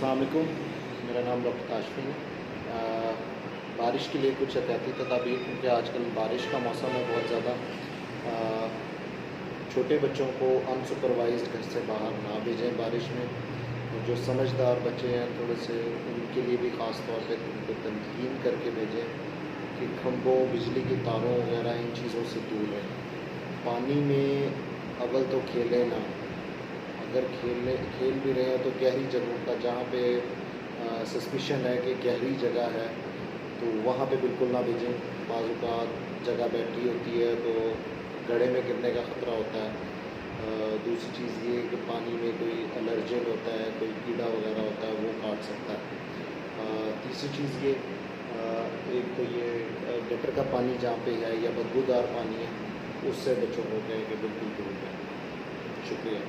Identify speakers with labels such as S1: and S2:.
S1: अस्सलाम वालेकुम, मेरा नाम डॉक्टर काशफी है। बारिश के लिए कुछ एहतियाती तदाबीर, क्योंकि आजकल बारिश का मौसम है बहुत ज़्यादा। छोटे बच्चों को अनसुपरवाइज़ घर से बाहर ना भेजें बारिश में। और जो समझदार बच्चे हैं थोड़े से, उनके लिए भी ख़ास तौर पे उनको तनकीन करके भेजें कि खंभों, बिजली के तारों वगैरह इन चीज़ों से दूर रहें। पानी में अव्वल तो खेलें ना, अगर खेल भी रहे हैं तो गहरी जगहों का, जहाँ पे सस्पिशन है कि गहरी जगह है, तो वहाँ पे बिल्कुल ना भेजें। बाज़ औक़ात जगह बैठी होती है तो गड्ढे में गिरने का ख़तरा होता है। दूसरी चीज़ ये कि पानी में कोई एलर्जन होता है, कोई कीड़ा वगैरह होता है, वो काट सकता है। तीसरी चीज़ ये, एक तो ये गटर का पानी जहाँ पे है या बदबूदार पानी है, उससे बच्चों को कहें कि बिल्कुल दूर रहें। शुक्रिया।